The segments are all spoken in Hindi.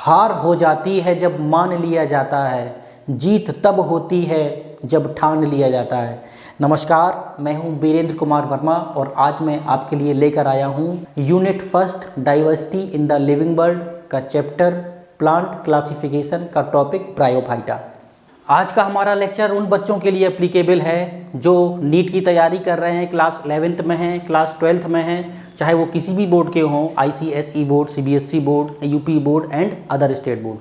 हार हो जाती है जब मान लिया जाता है, जीत तब होती है जब ठान लिया जाता है। नमस्कार, मैं हूं वीरेंद्र कुमार वर्मा और आज मैं आपके लिए लेकर आया हूं unit first diversity in the living world का चैप्टर प्लांट क्लासिफिकेशन का टॉपिक ब्रायोफाइटा। आज का हमारा लेक्चर उन बच्चों के लिए एप्लीकेबल है जो नीट की तैयारी कर रहे हैं, क्लास 11th में हैं, क्लास 12th में हैं, चाहे वो किसी भी बोर्ड के हों, ICSE board, CBSE board, UP board and other state board.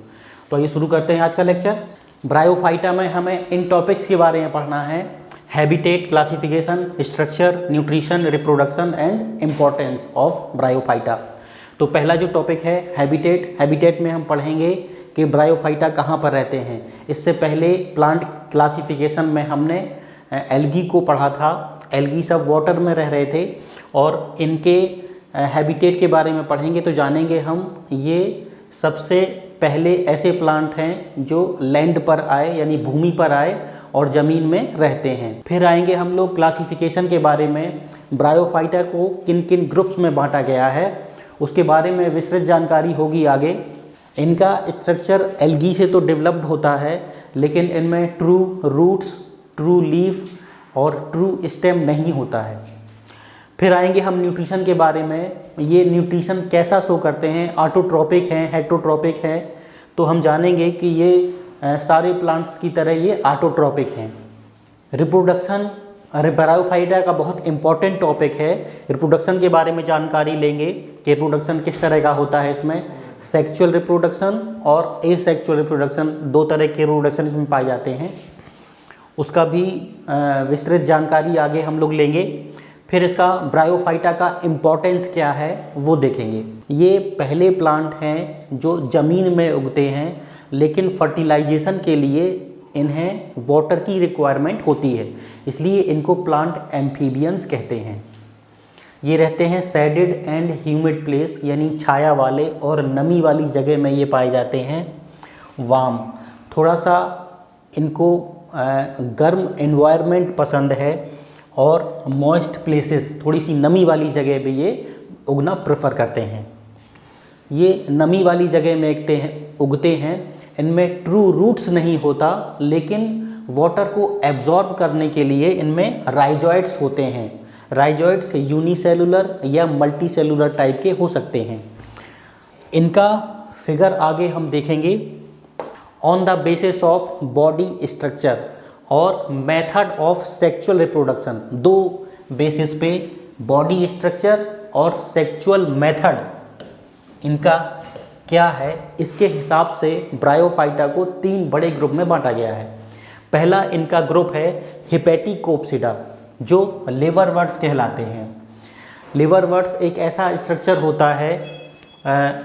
तो आइए शुरू करते हैं आज का लेक्चर। ब्रायोफाइटा में हमें इन टॉपिक्स के बारे में पढ़ना है: habitat, classification, structure, nutrition, reproduction and importance of bryophyta. तो पहला जो टॉपिक है हैबिटेट में हम पढ़ेंगे कि ब्रायोफाइटा कहाँ पर रहते हैं। इससे पहले प्लांट क्लासिफिकेशन में हमने एल्गी को पढ़ा था। एल्गी सब वाटर में रह रहे थे और इनके हैबिटेट के बारे में पढ़ेंगे तो जानेंगे हम ये सबसे पहले ऐसे प्लांट हैं जो लैंड पर आए यानी भूमि पर आए और ज़मीन में रहते हैं। फिर आएंगे हम लोग क्लासिफिकेशन के बारे में, ब्रायोफाइटा को किन किन ग्रुप्स में बांटा गया है उसके बारे में विस्तृत जानकारी होगी आगे। इनका स्ट्रक्चर एल्गी से तो डेवलप्ड होता है लेकिन इनमें ट्रू रूट्स, ट्रू लीफ और ट्रू स्टेम नहीं होता है। फिर आएंगे हम न्यूट्रिशन के बारे में, ये न्यूट्रिशन कैसा शो करते हैं, ऑटोट्रोपिक हैं, हेटेरोट्रोपिक हैं। तो हम जानेंगे कि ये सारे प्लांट्स की तरह ये ऑटोट्रोपिक हैं। रिप्रोडक्शन ब्रायोफाइटा का बहुत इंपॉर्टेंट टॉपिक है। रिप्रोडक्शन के बारे में जानकारी लेंगे कि रिप्रोडक्शन किस तरह का होता है। इसमें सेक्सुअल रिप्रोडक्शन और एसेक्सुअल रिप्रोडक्शन, दो तरह के रिप्रोडक्शन इसमें पाए जाते हैं, उसका भी विस्तृत जानकारी आगे हम लोग लेंगे। फिर इसका ब्रायोफाइटा का इम्पोर्टेंस क्या है वो देखेंगे। ये पहले प्लांट हैं जो ज़मीन में उगते हैं लेकिन फर्टिलाइजेशन के लिए इन्हें वाटर की रिक्वायरमेंट होती है, इसलिए इनको प्लांट एम्फीबियंस कहते हैं। ये रहते हैं सैडेड एंड ह्यूमिड प्लेस यानी छाया वाले और नमी वाली जगह में ये पाए जाते हैं। वार्म, थोड़ा सा इनको गर्म एनवायरनमेंट पसंद है और मॉइस्ट प्लेसेस, थोड़ी सी नमी वाली जगह पे ये उगना प्रेफर करते हैं। ये नमी वाली जगह में उगते हैं। इनमें ट्रू रूट्स नहीं होता लेकिन वाटर को एब्जॉर्ब करने के लिए इनमें राइजॉइड्स होते हैं। राइजॉइड्स यूनिसेलुलर या मल्टी सेलुलर टाइप के हो सकते हैं। इनका फिगर आगे हम देखेंगे। On the basis of body structure और मेथड ऑफ सेक्सुअल रिप्रोडक्शन, दो बेसिस पे, बॉडी स्ट्रक्चर और सेक्सुअल मेथड इनका क्या है, इसके हिसाब से ब्रायोफाइटा को तीन बड़े ग्रुप में बांटा गया है। पहला इनका ग्रुप है हेपेटिकोप्सिडा जो लिवरवर्ट्स कहलाते हैं। लिवरवर्ट्स एक ऐसा स्ट्रक्चर होता है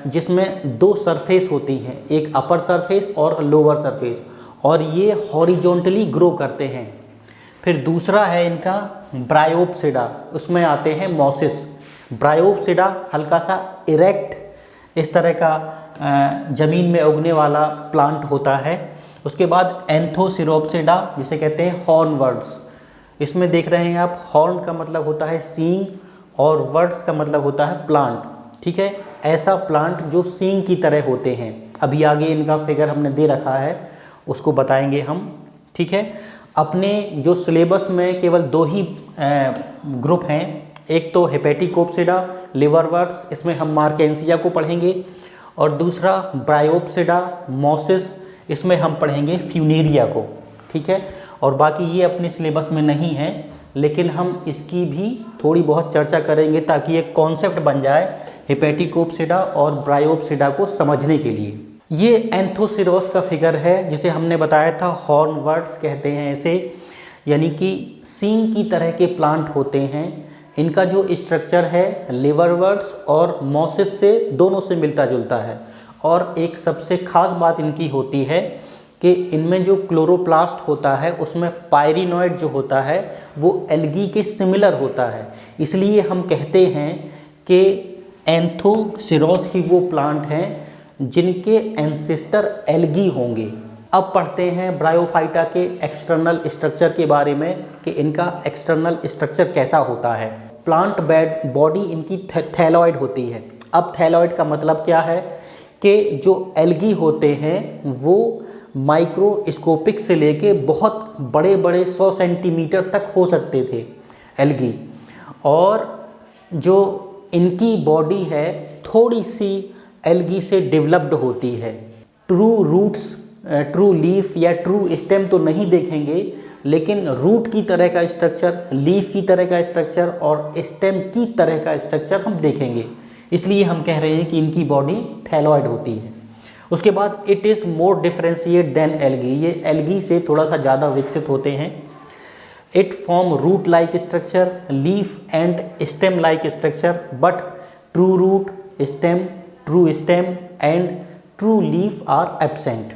जिसमें दो सरफेस होती हैं, एक अपर सरफेस और लोअर सरफेस, और ये हॉरिजॉन्टली ग्रो करते हैं। फिर दूसरा है इनका ब्रायोप्सिडा, उसमें आते हैं मॉसिस। ब्रायोप्सिडा हल्का सा इरेक्ट इस तरह का ज़मीन में उगने वाला प्लांट होता है। उसके बाद एंथोसिरोप्सिडा जिसे कहते हैं हॉर्नवर्ड्स। इसमें देख रहे हैं आप, हॉर्न का मतलब होता है सींग और वर्ड्स का मतलब होता है प्लांट, ठीक है। ऐसा प्लांट जो सींग की तरह होते हैं। अभी आगे इनका फिगर हमने दे रखा है, उसको बताएंगे हम, ठीक है। अपने जो सिलेबस में केवल दो ही ग्रुप हैं, एक तो हेपेटिकोप्सिडा लिवरवर्ट्स, इसमें हम मार्केंसिया को पढ़ेंगे, और दूसरा ब्रायोप्सिडा मॉसिस, इसमें हम पढ़ेंगे फ्यूनेरिया को, ठीक है। और बाकी ये अपने सिलेबस में नहीं है लेकिन हम इसकी भी थोड़ी बहुत चर्चा करेंगे ताकि एक कॉन्सेप्ट बन जाए हेपेटिकोप्सिडा और ब्रायोप्सिडा को समझने के लिए। ये एंथोसिरोस का फिगर है जिसे हमने बताया था हॉर्नवर्ड्स कहते हैं इसे, यानी कि सींग की तरह के प्लांट होते हैं। इनका जो स्ट्रक्चर है लिवरवर्ट्स और मॉसिस से दोनों से मिलता जुलता है। और एक सबसे खास बात इनकी होती है कि इनमें जो क्लोरोप्लास्ट होता है उसमें पायरिनॉइड जो होता है वो एल्गी के सिमिलर होता है, इसलिए हम कहते हैं कि एंथोसिरोस ही वो प्लांट हैं जिनके एंसेस्टर एल्गी होंगे। अब पढ़ते हैं ब्रायोफाइटा के एक्सटर्नल स्ट्रक्चर के बारे में कि इनका एक्सटर्नल स्ट्रक्चर कैसा होता है। प्लांट बॉडी इनकी थैलॉइड होती है। अब थैलॉइड का मतलब क्या है कि जो एल्गी होते हैं वो माइक्रोस्कोपिक से लेके बहुत बड़े बड़े 100 सेंटीमीटर तक हो सकते थे एल्गी, और जो इनकी बॉडी है थोड़ी सी एल्गी से डेवलप्ड होती है। ट्रू रूट्स, ट्रू लीफ या ट्रू स्टेम तो नहीं देखेंगे, लेकिन रूट की तरह का स्ट्रक्चर, लीफ की तरह का स्ट्रक्चर और स्टेम की तरह का स्ट्रक्चर हम देखेंगे। इसलिए हम कह रहे हैं कि इनकी बॉडी थैलॉइड होती है। उसके बाद it is more differentiate than algae, ये एल्गी से थोड़ा सा ज़्यादा विकसित होते हैं। It form root like structure, leaf and stem like structure, but true root, stem, true stem and true leaf are absent.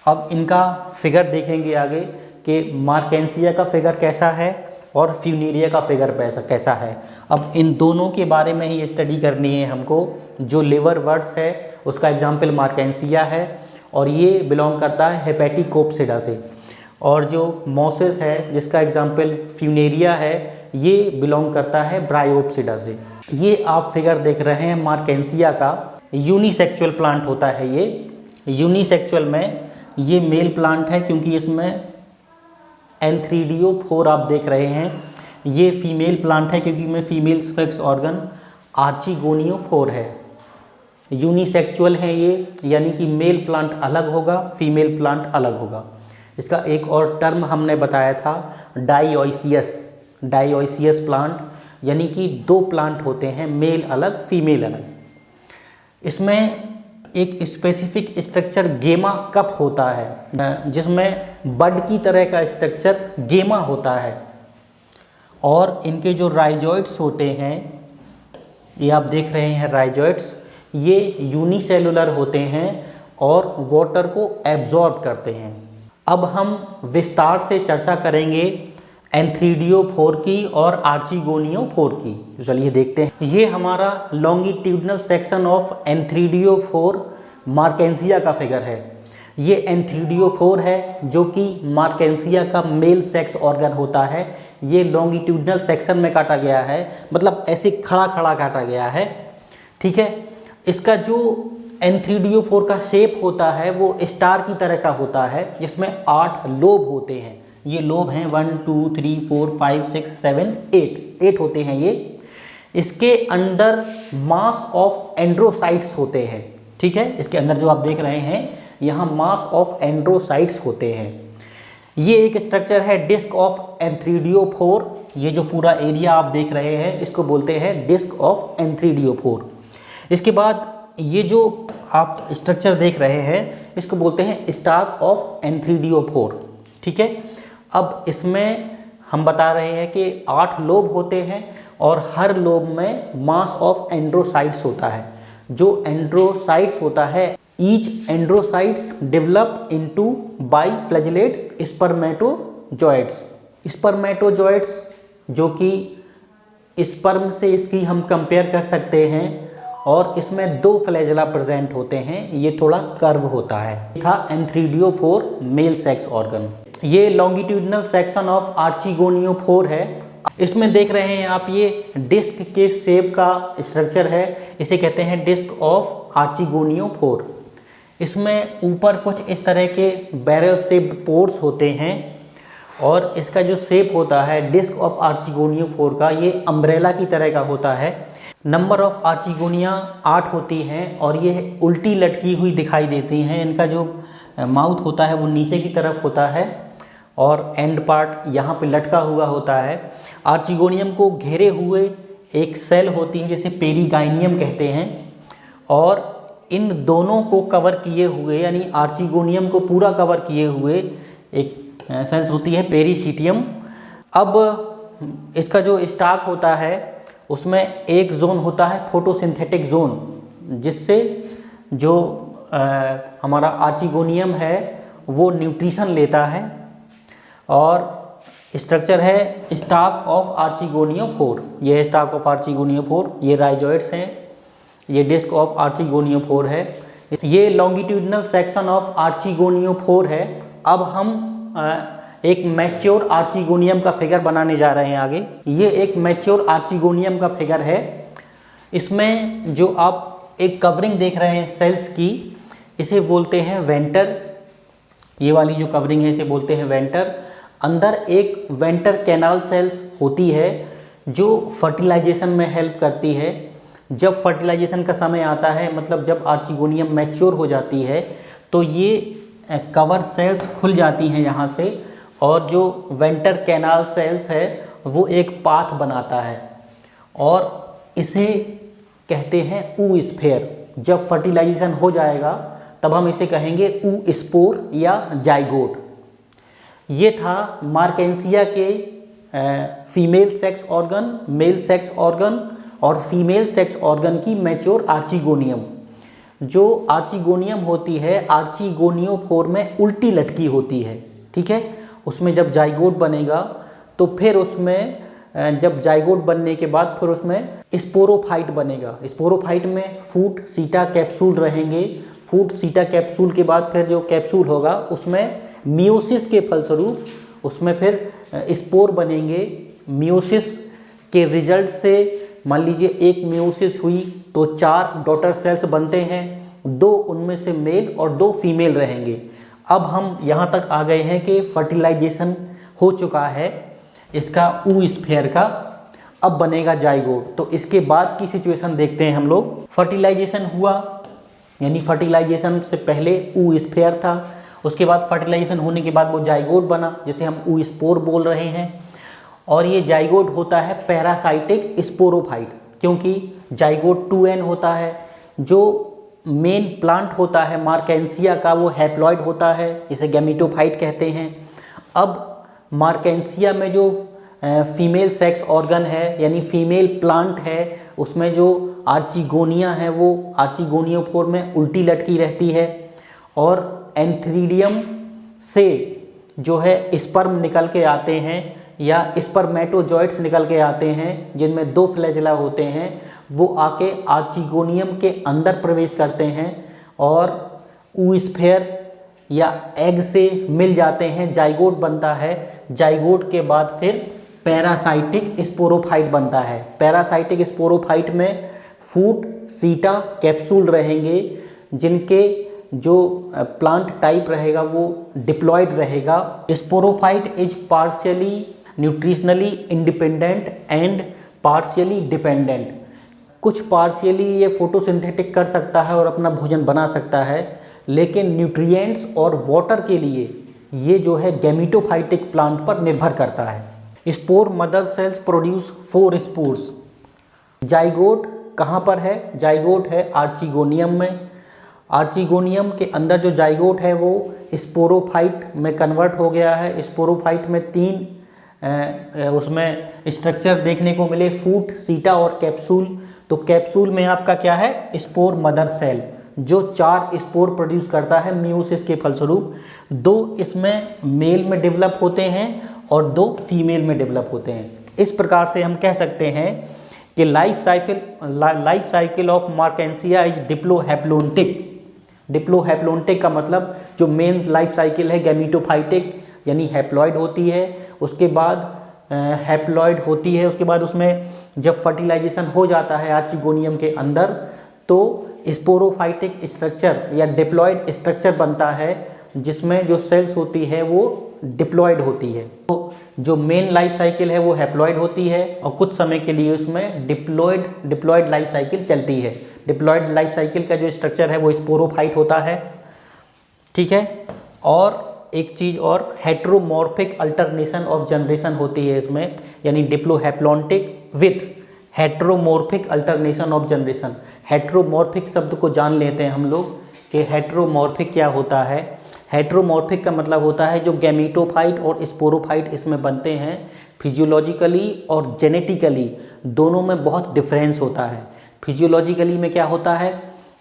अब इनका फिगर देखेंगे आगे कि मार्केंसिया का फिगर कैसा है और फ्यूनेरिया का फिगर कैसा है। अब इन दोनों के बारे में ही स्टडी करनी है हमको। जो लिवर वर्ड्स है उसका एग्जाम्पल मार्केंसिया है और ये बिलोंग करता है हेपेटिकोप्सिडा से, और जो मोसेस है जिसका एग्जाम्पल फ्यूनेरिया है ये बिलोंग करता है ब्रायोप्सिडा से। ये आप फिगर देख रहे हैं मार्केंसिया का, यूनिसेक्सुअल प्लांट होता है ये। यूनिसेक्सुअल में ये मेल प्लांट है क्योंकि इसमें एंथ्रीडियो4 आप देख रहे हैं। ये फीमेल प्लांट है क्योंकि इसमें फीमेल सेक्स ऑर्गन आर्चिगोनियो4 है। यूनिसेक्सुअल है ये, यानी कि मेल प्लांट अलग होगा, फीमेल प्लांट अलग होगा। इसका एक और टर्म हमने बताया था डाइओसियस, डाइओसियस प्लांट, यानी कि दो प्लांट होते हैं, मेल अलग फीमेल अलग। इसमें एक स्पेसिफिक स्ट्रक्चर गेमा कप होता है जिसमें बड की तरह का स्ट्रक्चर गेमा होता है, और इनके जो राइजोइड्स होते हैं ये आप देख रहे हैं राइजोइड्स, ये यूनिसेलुलर होते हैं और वाटर को एब्जॉर्ब करते हैं। अब हम विस्तार से चर्चा करेंगे एंथ्रीडियो4 की और आर्चिगोनियो4 की। तो चलिए देखते हैं। ये हमारा लॉन्गिट्यूडनल सेक्शन ऑफ एंथ्रीडियो4 मार्केंसिया का फिगर है। ये एंथ्रीडियो4 है जो कि मार्केंसिया का मेल सेक्स ऑर्गन होता है। ये लॉन्गिट्यूडनल सेक्शन में काटा गया है, मतलब ऐसे खड़ा खड़ा काटा गया है, ठीक है। इसका जो एंथ्रीडियो4 का शेप होता है वो स्टार की तरह का होता है, जिसमें 8 लोब होते हैं। ये लोब हैं 1 2 3 4 5 6 7 8 होते हैं ये। इसके अंदर मास ऑफ एंड्रोसाइट्स होते हैं, ठीक है। इसके अंदर जो आप देख रहे हैं यहाँ मास ऑफ एंड्रोसाइट्स होते हैं। ये एक स्ट्रक्चर है डिस्क ऑफ एंथ्रीडियो4। ये जो पूरा एरिया आप देख रहे हैं इसको बोलते हैं डिस्क ऑफ एंथ्रीडियो4। इसके बाद ये जो आप स्ट्रक्चर देख रहे हैं इसको बोलते हैं स्टाक ऑफ एंथ्रीडियो4, ठीक है। अब इसमें हम बता रहे हैं कि 8 लोब होते हैं और हर लोब में मास ऑफ एंड्रोसाइट्स होता है। जो एंड्रोसाइट्स होता है, ईच एंड्रोसाइट्स डेवलप इनटू बाइफ्लैजेलेट स्पर्मेटोजॉइट्स। स्पर्मेटोजॉइट्स जो कि स्पर्म से इसकी हम कंपेयर कर सकते हैं, और इसमें 2 फ्लैजेला प्रेजेंट होते हैं। ये थोड़ा कर्व होता है। था एंथ्रीडियो4 मेल सेक्स ऑर्गन। ये लॉन्गिट्यूडनल सेक्शन ऑफ आर्चिगोनियो4 है। इसमें देख रहे हैं आप ये डिस्क के शेप का स्ट्रक्चर है, इसे कहते हैं डिस्क ऑफ आर्चिगोनियो4। इसमें ऊपर कुछ इस तरह के बैरल शेप्ड पोर्स होते हैं, और इसका जो शेप होता है डिस्क ऑफ आर्चिगोनियो4 का, ये अम्ब्रेला की तरह का होता है। नंबर ऑफ आर्चिगोनिया 8 होती हैं और ये उल्टी लटकी हुई दिखाई देती हैं। इनका जो माउथ होता है वो नीचे की तरफ होता है और एंड पार्ट यहाँ पे लटका हुआ होता है। आर्चिगोनियम को घेरे हुए एक सेल होती है जिसे पेरीगाइनियम कहते हैं, और इन दोनों को कवर किए हुए, यानी आर्चिगोनियम को पूरा कवर किए हुए एक सेल्स होती है पेरीसीटियम। अब इसका जो स्टाक होता है उसमें एक जोन होता है फोटोसिंथेटिक जोन, जिससे जो हमारा आर्चिगोनियम है वो न्यूट्रिशन लेता है, और स्ट्रक्चर है स्टाक ऑफ आर्चिगोनियो4। ये है स्टाक ऑफ आर्चिगोनियो4। ये राइजोइड्स हैं, ये डिस्क ऑफ आर्चिगोनियो4 है। ये लॉन्गिट्यूडनल सेक्शन ऑफ आर्चिगोनियो4 है। अब हम एक मैच्योर आर्चिगोनियम का फिगर बनाने जा रहे हैं आगे। ये एक मैच्योर आर्चिगोनियम का फिगर है। इसमें जो आप एक कवरिंग देख रहे हैं सेल्स की, इसे बोलते हैं वेंटर। ये वाली जो कवरिंग है इसे बोलते हैं वेंटर। अंदर एक वेंटर कैनाल सेल्स होती है जो फर्टिलाइजेशन में हेल्प करती है। जब फर्टिलाइजेशन का समय आता है, मतलब जब आर्चिगोनियम मैच्योर हो जाती है, तो ये कवर सेल्स खुल जाती हैं यहाँ से, और जो वेंटर कैनाल सेल्स है वो एक पाथ बनाता है और इसे कहते हैं ऊ स्फेयर। जब फर्टिलाइजेशन हो जाएगा तब हम इसे कहेंगे ऊ स्पोर या जाइगोट। ये था मार्केंसिया के female sex organ, male sex organ और फीमेल सेक्स ऑर्गन की मैच्योर आर्चिगोनियम। जो आर्चिगोनियम होती है आर्चिगोनियोफोर में उल्टी लटकी होती है, ठीक है। उसमें जब जाइगोट बनेगा तो फिर उसमें जब जाइगोट बनने के बाद फिर उसमें स्पोरोफाइट बनेगा। स्पोरोफाइट में फूट सीटा कैप्सूल रहेंगे। फूट सीटा कैप्सूल के बाद फिर जो कैप्सूल होगा उसमें मियोसिस के फलस्वरूप उसमें फिर स्पोर बनेंगे। मियोसिस के रिजल्ट से मान लीजिए एक मियोसिस हुई तो 4 डॉटर सेल्स बनते हैं, 2 उनमें से मेल और 2 फीमेल रहेंगे। अब हम यहाँ तक आ गए हैं कि फर्टिलाइजेशन हो चुका है इसका ऊ स्फेयर का, अब बनेगा जाइगोट। तो इसके बाद की सिचुएशन देखते हैं हम लोग। फर्टिलाइजेशन हुआ, यानी फर्टिलाइजेशन से पहले ऊ स्फेयर था, उसके बाद फर्टिलाइजेशन होने के बाद वो जाइगोट बना, जिसे हम ऊ स्पोर बोल रहे हैं। और ये जाइगोट होता है पैरासाइटिक स्पोरोफाइट, क्योंकि जाइगोट 2n होता है। जो मेन प्लांट होता है मार्केंसिया का वो हैप्लॉइड होता है, इसे गैमेटोफाइट कहते हैं। अब मार्केंसिया में जो फीमेल सेक्स ऑर्गन है यानी फीमेल प्लांट है, उसमें जो आर्चिगोनिया है वो आर्चिगोनियोफोर में उल्टी लटकी रहती है, और एंथ्रीडियम से जो है स्पर्म निकल के आते हैं या स्पर्मेटोजॉइट्स निकल के आते हैं, जिनमें 2 फ्लैजेला होते हैं। वो आके आर्चिगोनियम के अंदर प्रवेश करते हैं और ऊ स्फेयर या एग से मिल जाते हैं, जाइगोट बनता है। जाइगोट के बाद फिर पैरासाइटिक स्पोरोफाइट बनता है। पैरासाइटिक स्पोरोफाइट में फूट सीटा कैप्सूल रहेंगे, जिनके जो प्लांट टाइप रहेगा वो डिप्लॉयड रहेगा। Sporophyte is partially nutritionally independent and partially dependent. कुछ पार्शियली ये फोटोसिंथेटिक कर सकता है और अपना भोजन बना सकता है, लेकिन न्यूट्रिएंट्स और वाटर के लिए ये जो है गैमेटोफाइटिक प्लांट पर निर्भर करता है। Spore mother sales produce 4 spores. Zygote कहाँ पर है? जाइगोट है आर्चिगोनियम में। आर्चिगोनियम के अंदर जो जाइगोट है वो स्पोरोफाइट में कन्वर्ट हो गया है। स्पोरोफाइट में 3 उसमें स्ट्रक्चर देखने को मिले, फूट सीटा और कैप्सूल। तो कैप्सूल में आपका क्या है? स्पोर मदर सेल, जो 4 स्पोर प्रोड्यूस करता है मियोसिस के फलस्वरूप। 2 इसमें मेल में डेवलप होते हैं और 2 फीमेल में डेवलप होते हैं। इस प्रकार से हम कह सकते हैं कि life cycle of Marchantia is diplohaplontic. Diplohaplontic का मतलब जो मेन लाइफ साइकिल है गैमेटोफाइटिक यानी हैप्लॉइड होती है, उसके बाद हैप्लॉइड होती है, उसके बाद उसमें जब फर्टिलाइजेशन हो जाता है आर्चिगोनियम के अंदर तो स्पोरोफाइटिक स्ट्रक्चर या डिप्लॉयड स्ट्रक्चर बनता है, जिसमें जो सेल्स होती है वो डिप्लॉयड होती है। तो जो मेन लाइफ साइकिल है वो हैप्लॉइड होती है और कुछ समय के लिए उसमें डिप्लॉयड लाइफ साइकिल चलती है। डिप्लॉयड लाइफ साइकिल का जो स्ट्रक्चर है वो स्पोरोफाइट होता है, ठीक है। और एक चीज़ और, हेट्रोमॉर्फिक अल्टरनेशन ऑफ जनरेशन होती है इसमें, यानी diplohaplontic with heteromorphic alternation of generation. Heteromorphic शब्द को जान लेते हैं हम लोग कि हेट्रोमॉर्फिक क्या होता है। हेट्रोमॉर्फिक का मतलब होता है जो गैमेटोफाइट और स्पोरोफाइट इसमें बनते हैं, फिजियोलॉजिकली और जेनेटिकली दोनों में बहुत डिफरेंस होता है। फिजियोलॉजिकली में क्या होता है,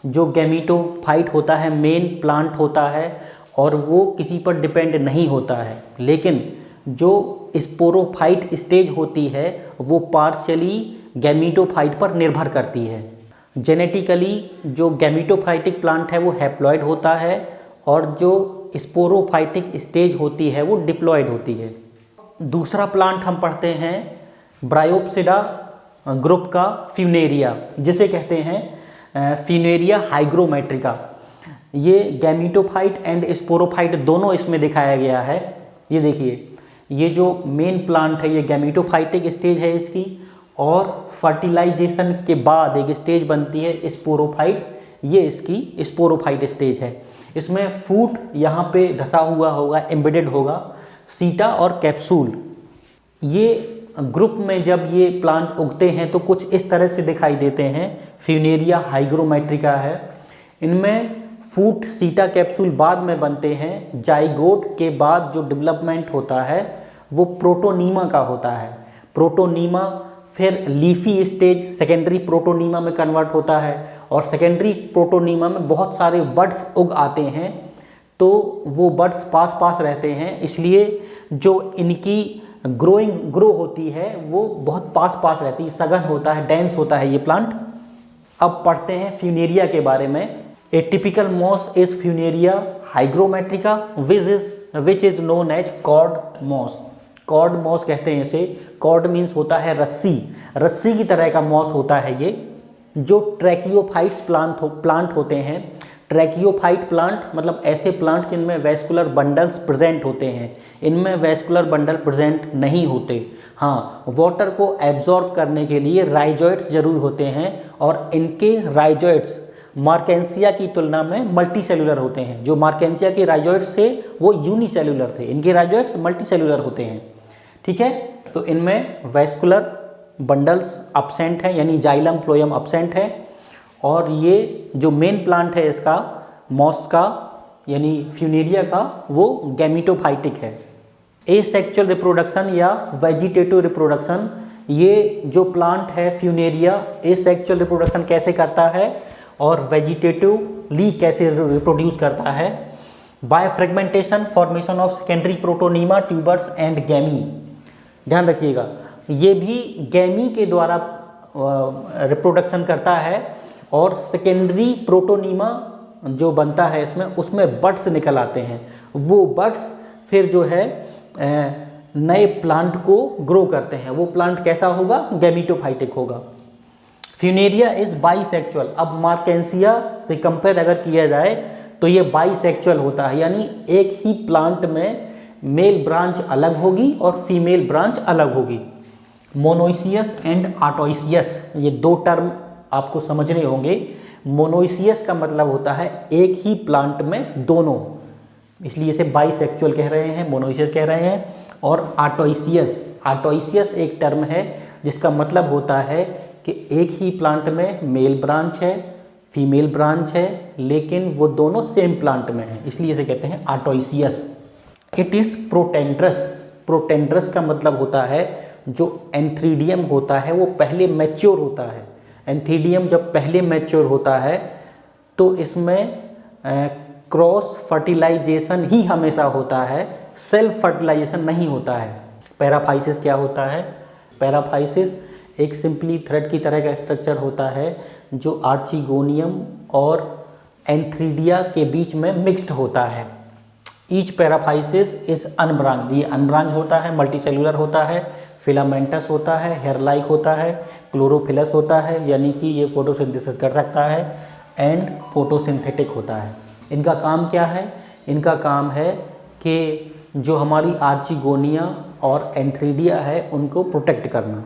जो गैमेटोफाइट होता है मेन प्लांट होता है और वो किसी पर डिपेंड नहीं होता है, लेकिन जो स्पोरोफाइट स्टेज होती है वो पार्शियली गैमेटोफाइट पर निर्भर करती है। जेनेटिकली जो गैमेटोफाइटिक प्लांट है वो हैप्लॉइड होता है और जो स्पोरोफाइटिक स्टेज होती है वो डिप्लॉयड होती है। दूसरा प्लांट हम पढ़ते हैं ब्रायोप्सिडा ग्रुप का फ्यूनेरिया, जिसे कहते हैं फ्यूनेरिया हाइग्रोमेट्रिका। ये गैमीटोफाइट एंड स्पोरोफाइट दोनों इसमें दिखाया गया है। ये देखिए, ये जो मेन प्लांट है ये गैमीटोफाइटिक स्टेज है इसकी, और फर्टिलाइजेशन के बाद एक स्टेज बनती है स्पोरोफाइट, ये इसकी स्पोरोफाइट स्टेज है। इसमें फूट यहाँ पे धसा हुआ होगा, एम्बेडेड होगा, सीटा और कैप्सूल। ये ग्रुप में जब ये प्लांट उगते हैं तो कुछ इस तरह से दिखाई देते हैं। फ्यूनेरिया हाइग्रोमेट्रिका है, इनमें फूट, सीटा, कैप्सूल बाद में बनते हैं। जाइगोट के बाद जो डेवलपमेंट होता है वो प्रोटोनीमा का होता है। प्रोटोनीमा फिर लीफी स्टेज सेकेंडरी प्रोटोनीमा में कन्वर्ट होता है, और सेकेंडरी प्रोटोनीमा में बहुत सारे बड्स उग आते हैं। तो वो बड्स पास पास रहते हैं, इसलिए जो इनकी ग्रो होती है वो बहुत पास पास रहती है, सघन होता है, डेंस होता है ये प्लांट। अब पढ़ते हैं फ्यूनेरिया के बारे में। A typical moss is Funaria hygrometrica which is known as cord moss. Cord moss कहते हैं इसे। कॉर्ड मीन्स होता है रस्सी, रस्सी की तरह का मॉस होता है ये। जो ट्रैकियोफाइट्स प्लांट होते हैं, ट्रैकियोफाइट प्लांट मतलब ऐसे प्लांट जिनमें वैस्कुलर बंडल्स प्रेजेंट होते हैं। इनमें वैस्कुलर बंडल प्रेजेंट नहीं होते। हाँ, वाटर को एब्जॉर्ब करने के लिए राइजोइड्स जरूर होते हैं, और इनके राइजोइड्स मार्केंसिया की तुलना में मल्टी सेलुलर होते हैं। जो मार्केंसिया के राइजोइड्स थे वो यूनिसेलुलर थे, इनके राइजोइड्स मल्टी सेलुलर होते हैं। ठीक है, तो इनमें वैस्कुलर बंडल्स अब्सेंट हैं, यानी जाइलम फ्लोएम अब्सेंट है। और ये जो मेन प्लांट है इसका, मॉस का यानी फ्यूनेरिया का, वो गैमीटोफाइटिक है। एसेक्सुअल रिप्रोडक्शन या वेजिटेटिव रिप्रोडक्शन, ये जो प्लांट है फ्यूनेरिया एसेक्सुअल रिप्रोडक्शन कैसे करता है और वेजिटेटिवली कैसे रिप्रोड्यूस करता है। By fragmentation, formation of secondary protonema, tubers and gemmae. ध्यान रखिएगा, ये भी गैमी के द्वारा रिप्रोडक्शन करता है, और सेकेंडरी प्रोटोनीमा जो बनता है इसमें, उसमें बड्स निकल आते हैं। वो बड्स फिर जो है नए प्लांट को ग्रो करते हैं। वो प्लांट कैसा होगा? गैमीटोफाइटिक होगा। Funaria is bisexual. अब मार्केंसिया से कंपेयर अगर किया जाए तो ये बाइसेक्सुअल होता है, यानी एक ही प्लांट में मेल ब्रांच अलग होगी और फीमेल ब्रांच अलग होगी। मोनोइसियस एंड आटोइसियस, ये दो टर्म आपको समझने होंगे। मोनोइसियस का मतलब होता है एक ही प्लांट में दोनों, इसलिए इसे बाइसेक्सुअल कह रहे हैं, मोनोइसियस कह रहे हैं। और आटोइसियस, आटोइसियस एक टर्म है जिसका मतलब होता है कि एक ही प्लांट में मेल ब्रांच है, फीमेल ब्रांच है, लेकिन वो दोनों सेम प्लांट में हैं, इसलिए इसे कहते हैं autoicous. It is protandrous. Protandrous का मतलब होता है जो एंथ्रीडियम होता है वो पहले मैच्योर होता है। एंथ्रीडियम जब पहले मैच्योर होता है तो इसमें क्रॉस फर्टिलाइजेशन ही हमेशा होता है, सेल्फ फर्टिलाइजेशन नहीं होता है। पैराफाइसिस क्या होता है? पैराफाइसिस एक सिंपली थ्रेड की तरह का स्ट्रक्चर होता है जो आर्चिगोनियम और एंथ्रीडिया के बीच में मिक्स्ड होता है। ईच पैराफाइसिस इज अनब्रांच, ये अनब्रांच होता है, मल्टीसेलुलर होता है, फिलामेंटस होता है, हेयर लाइक होता है, क्लोरोफिलस होता है, यानी कि ये फोटोसिंथेसिस कर सकता है, एंड फोटोसिंथेटिक होता है। इनका काम क्या है? इनका काम है कि जो हमारी आर्चिगोनिया और एंथ्रीडिया है उनको प्रोटेक्ट करना।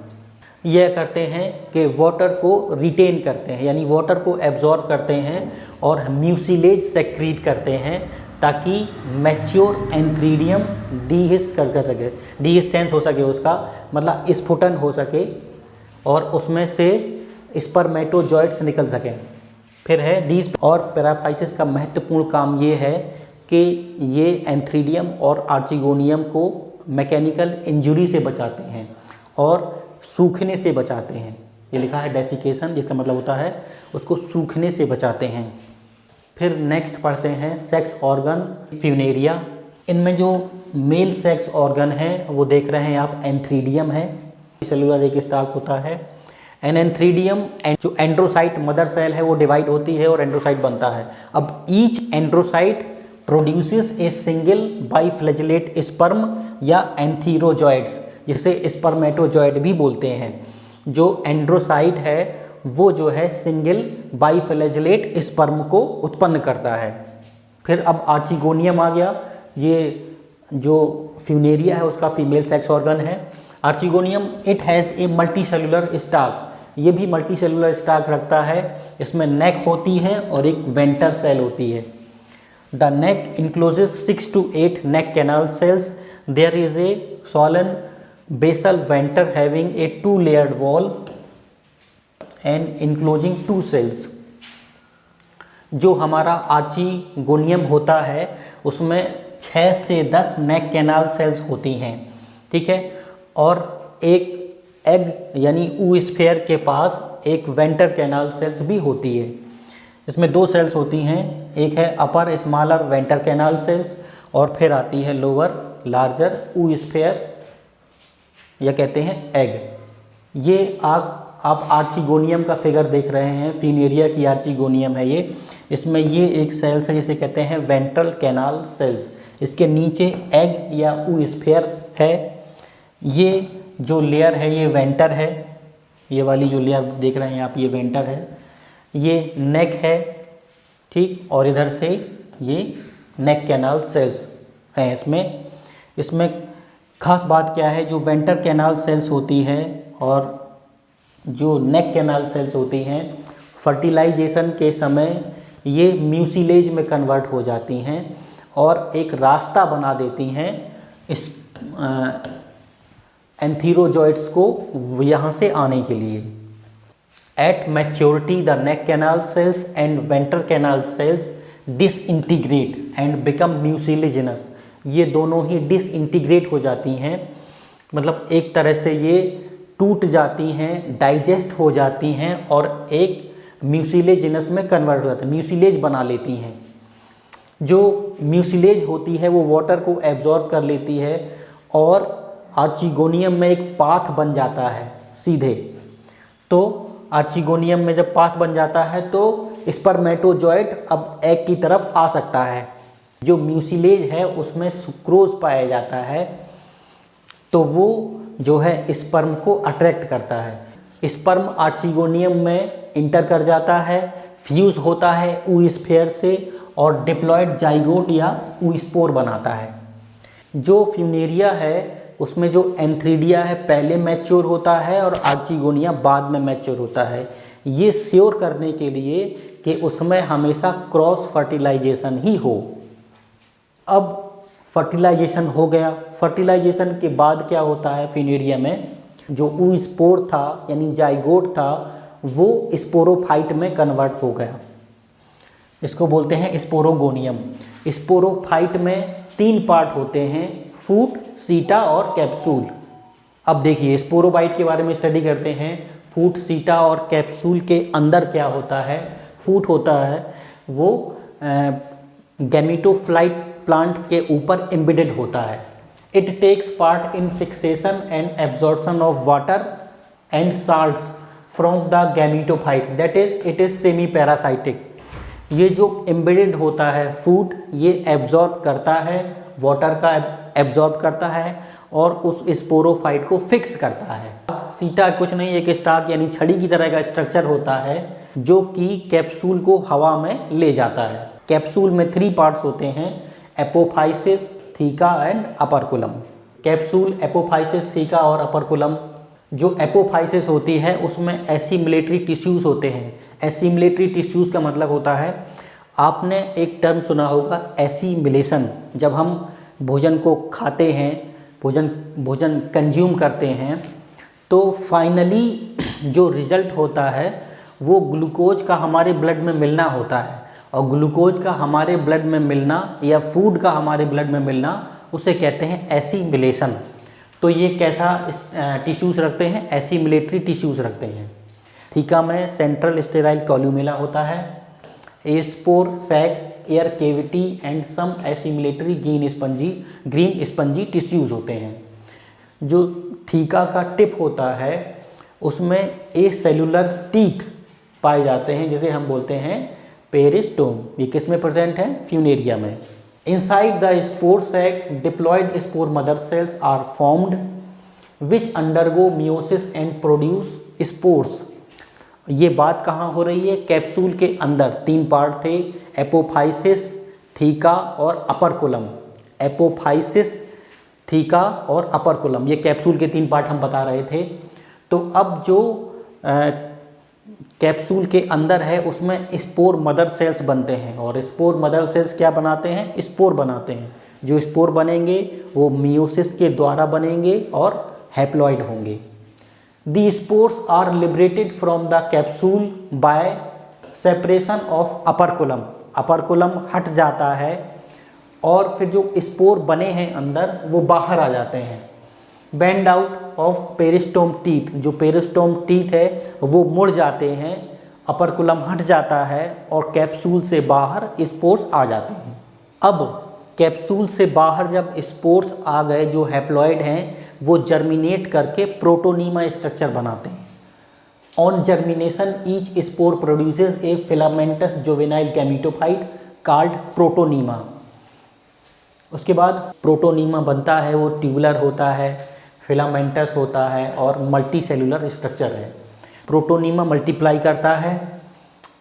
यह करते हैं कि वाटर को रिटेन करते हैं, यानी वाटर को एब्जॉर्ब करते हैं और म्यूसिलेज सेक्रीट करते हैं ताकि मैच्योर एंथ्रीडियम डीहिस कर सके, डीहिस्सेंस हो सके, उसका मतलब स्फुटन हो सके और उसमें से स्पर्मेटोजॉइट्स निकल सकें। फिर है डीस। और पैराफाइसिस का महत्वपूर्ण काम ये है कि ये एंथ्रीडियम और आर्चिगोनियम को मैकेनिकल इंजुरी से बचाते हैं और सूखने से बचाते हैं। ये लिखा है डेसिकेशन, जिसका मतलब होता है उसको सूखने से बचाते हैं। फिर नेक्स्ट पढ़ते हैं सेक्स ऑर्गन फ्यूनेरिया। इनमें जो मेल सेक्स ऑर्गन है वो देख रहे हैं आप, एंथ्रीडियम है, सेलुलर एक स्टाक होता है। एंथ्रीडियम जो एंड्रोसाइट मदर सेल है वो डिवाइड होती है और एंड्रोसाइट बनता है। अब each androcyte produces a single biflagellate sperm या एंथीरोजॉइड्स, जिसे स्पर्मेटोजॉइड भी बोलते हैं। जो एंड्रोसाइट है वो जो है सिंगल बाइफ्लैजेलेट स्पर्म को उत्पन्न करता है। फिर अब आर्चिगोनियम आ गया, ये जो फ्यूनेरिया है उसका फीमेल सेक्स ऑर्गन है। Archegonium it has a multi cellular stock, ये भी मल्टी सेलुलर स्टाक रखता है। इसमें नेक होती है और एक वेंटर सेल होती है। The neck encloses 6 to 8 neck canal cells. There is a swollen basal venter having a 2 layered wall and enclosing 2 cells। जो हमारा आर्चिगोनियम होता है उसमें 6 से 10 नेक कैनाल सेल्स होती हैं, ठीक है। और एक एग यानी ऊ स्फेयर के पास एक वेंटर कैनाल सेल्स भी होती है। इसमें 2 सेल्स होती हैं, एक है अपर स्मॉलर वेंटर कैनाल सेल्स और फिर आती है लोअर लार्जर ऊ स्फेयर या कहते हैं एग। ये आप आर्चिगोनियम का फिगर देख रहे हैं, फीनेरिया की आर्चिगोनियम है ये। इसमें ये एक सेल्स है जिसे कहते हैं वेंट्रल कैनाल सेल्स। इसके नीचे एग या ऊ स्फेयर है। ये जो लेयर है ये वेंटर है, ये वाली जो लेयर देख रहे हैं आप ये वेंटर है, ये नेक है, ठीक। और इधर से ये नेक कैनाल सेल्स हैं। इसमें खास बात क्या है, जो वेंटर कैनाल सेल्स होती है और जो नेक कैनाल सेल्स होती हैं, फर्टिलाइजेशन के समय ये म्यूसिलेज में कन्वर्ट हो जाती हैं और एक रास्ता बना देती हैं इस एंथीरोजॉइड्स को यहाँ से आने के लिए। At maturity the neck canal cells and venter canal cells disintegrate and become mucilaginous. ये दोनों ही डिसइंटीग्रेट हो जाती हैं, मतलब एक तरह से ये टूट जाती हैं, डाइजेस्ट हो जाती हैं और एक म्यूसिलेजिनस में कन्वर्ट हो जाती है, म्यूसिलेज बना लेती हैं। जो म्यूसिलेज होती है वो वाटर को एब्जॉर्ब कर लेती है और आर्चिगोनियम में एक पाथ बन जाता है सीधे। तो आर्चिगोनियम में जब पाथ बन जाता है तो स्पर्मेटोजॉइट अब एग की तरफ आ सकता है। जो म्यूसिलेज है उसमें सुक्रोज पाया जाता है, तो वो जो है स्पर्म को अट्रैक्ट करता है। स्पर्म आर्चिगोनियम में इंटर कर जाता है, फ्यूज होता है ऊ स्फेयर से और डिप्लॉयड जाइगोट या ऊ स्पोर बनाता है। जो फ्यूनेरिया है उसमें जो एंथ्रीडिया है पहले मैच्योर होता है और आर्चिगोनिया बाद में मैच्योर होता है। ये श्योर करने के लिए कि उसमें हमेशा क्रॉस फर्टिलाइजेशन ही हो। अब फर्टिलाइजेशन हो गया, फर्टिलाइजेशन के बाद क्या होता है फ्यूनेरिया में, जो ऊ स्पोर था यानी जाइगोट था वो स्पोरोफाइट में कन्वर्ट हो गया। इसको बोलते हैं स्पोरोगोनियम। स्पोरोफाइट में 3 पार्ट होते हैं, फूट, सीटा और कैप्सूल। अब देखिए स्पोरोबाइट के बारे में स्टडी करते हैं। फूट, सीटा और कैप्सूल के अंदर क्या होता है। फूट होता है वो गैमेटोफ्लाइट प्लांट के ऊपर एम्बेडेड होता है। It takes part in fixation and absorption of water and salts from the gametophyte, that is it is semi parasitic. ये जो एम्बेडेड होता है फूट, ये एब्जॉर्ब करता है, वाटर का एब्जॉर्ब करता है और उस स्पोरोफाइट को फिक्स करता है। सीटा कुछ नहीं, एक स्टाक यानी छड़ी की तरह का स्ट्रक्चर होता है जो कि कैप्सूल को हवा में ले जाता है। कैप्सूल में 3 पार्ट्स होते हैं, apophysis, theca and अपर्कुलम। Capsule, apophysis, theca और अपर्कुलम। जो एपोफाइसिस होती है उसमें एसिमिलेटरी टिश्यूज़ होते हैं। एसिमिलेटरी टिश्यूज़ का मतलब होता है, आपने एक टर्म सुना होगा एसिमिलेशन। जब हम भोजन को खाते हैं, भोजन कंज्यूम करते हैं, तो फाइनली जो रिजल्ट होता है वो ग्लूकोज का हमारे ब्लड में मिलना होता है। और ग्लूकोज का हमारे ब्लड में मिलना या फूड का हमारे ब्लड में मिलना उसे कहते हैं एसिमिलेशन। तो ये कैसा टिश्यूज़ रखते हैं, एसिमिलेटरी टिश्यूज़ रखते हैं। थीका में सेंट्रल स्टेराइल कॉल्यूमेला होता है। A spore sac, air cavity and some assimilatory green spongy tissues होते हैं। जो थीका का टिप होता है उसमें ए सेलुलर टीथ पाए जाते हैं जिसे हम बोलते हैं पेरिस्टोम। ये किस में प्रेजेंट है, फ्यूनेरिया में। Inside the spore sac diploid spore mother cells are formed which undergo meiosis and produce spores. ये बात कहाँ हो रही है? कैप्सूल के अंदर 3 पार्ट थे, एपोफाइसिस, थीका और अपर कोलम। एपोफाइसिस, थीका और अपर कोलम, ये कैप्सूल के 3 पार्ट हम बता रहे थे। तो अब जो कैप्सूल के अंदर है उसमें स्पोर मदर सेल्स बनते हैं, और स्पोर मदर सेल्स क्या बनाते हैं? स्पोर बनाते हैं। जो स्पोर बनेंगे वो मियोसिस के द्वारा बनेंगे और हैप्लॉइड होंगे। The spores are liberated from the capsule by separation of operculum. Operculum हट जाता है और फिर जो स्पोर बने हैं अंदर वो बाहर आ जाते हैं। Bend out of peristome teeth, जो पेरिस्टोम टीथ है वो मुड़ जाते हैं, अपर कोलम हट जाता है और कैप्सूल से बाहर स्पोर्स आ जाते हैं। अब कैप्सूल से बाहर जब स्पोर्स आ गए, जो हैप्लॉइड हैं वो जर्मिनेट करके प्रोटोनीमा स्ट्रक्चर बनाते हैं। On germination each spore produces A filamentous juvenile gametophyte called protonema. उसके बाद प्रोटोनीमा बनता है, वो ट्यूबुलर होता है, फिलामेंटस होता है और मल्टी सेलुलर स्ट्रक्चर है। प्रोटोनीमा मल्टीप्लाई करता है।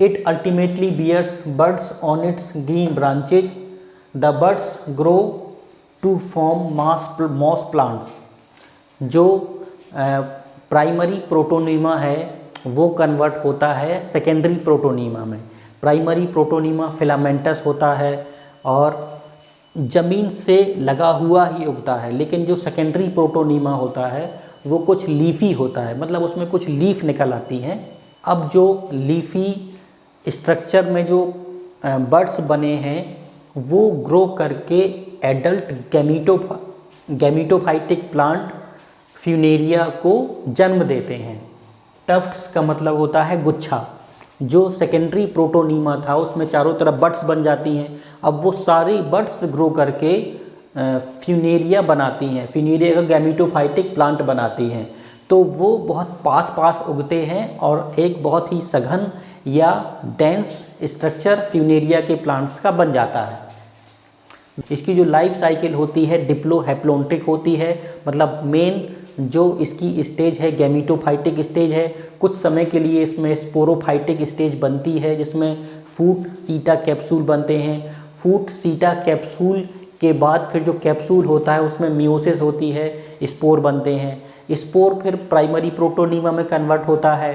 It ultimately bears buds on its green branches. The buds grow to form moss plants. जो प्राइमरी प्रोटोनीमा है वो कन्वर्ट होता है सेकेंडरी प्रोटोनीमा में। प्राइमरी प्रोटोनीमा फिलामेंटस होता है और ज़मीन से लगा हुआ ही उगता है, लेकिन जो सेकेंडरी प्रोटोनीमा होता है वो कुछ लीफी होता है, मतलब उसमें कुछ लीफ निकल आती हैं। अब जो लीफी स्ट्रक्चर में जो बड्स बने हैं वो ग्रो करके एडल्ट गैमेटोफाइटिक प्लांट फ्यूनेरिया को जन्म देते हैं। टफ्ट्स का मतलब होता है गुच्छा। जो सेकेंडरी प्रोटोनीमा था उसमें चारों तरफ बड्स बन जाती हैं, अब वो सारी बड्स ग्रो करके फ्यूनेरिया बनाती हैं, फ्यूनेरिया का गैमेटोफाइटिक प्लांट बनाती हैं। तो वो बहुत पास पास उगते हैं और एक बहुत ही सघन या डेंस स्ट्रक्चर फ्यूनेरिया के प्लांट्स का बन जाता है। इसकी जो लाइफ साइकिल होती है डिप्लोहैप्लॉन्टिक होती है, मतलब मेन जो इसकी स्टेज है गैमेटोफाइटिक स्टेज है। कुछ समय के लिए इसमें स्पोरोफाइटिक स्टेज बनती है जिसमें फूट सीटा कैप्सूल बनते हैं। फूट सीटा कैप्सूल के बाद फिर जो कैप्सूल होता है उसमें मियोसिस होती है, स्पोर बनते हैं। स्पोर फिर प्राइमरी प्रोटोनीमा में कन्वर्ट होता है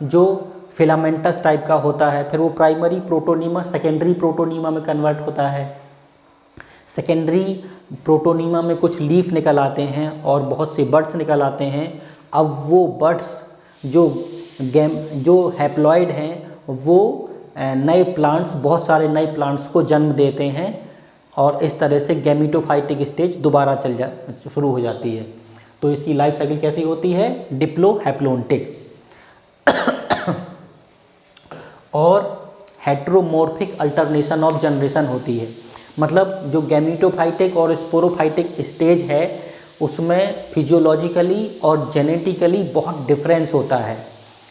जो फिलामेंटस टाइप का होता है। फिर वो प्राइमरी प्रोटोनीमा सेकेंडरी प्रोटोनीमा में कन्वर्ट होता है। सेकेंडरी प्रोटोनीमा में कुछ लीफ निकल आते हैं और बहुत से बड्स निकल आते हैं। अब वो बड्स जो हैप्लॉइड हैं वो नए प्लांट्स, बहुत सारे नए प्लांट्स को जन्म देते हैं और इस तरह से गैमेटोफाइटिक स्टेज दोबारा शुरू हो जाती है। तो इसकी लाइफ साइकिल कैसी होती है? डिप्लोहैप्लॉन्टिक। और हेट्रोमॉर्फिक अल्टरनेशन ऑफ जनरेशन होती है, मतलब जो गैमेटोफाइटिक और स्पोरोफाइटिक स्टेज है उसमें फिजियोलॉजिकली और जेनेटिकली बहुत डिफरेंस होता है।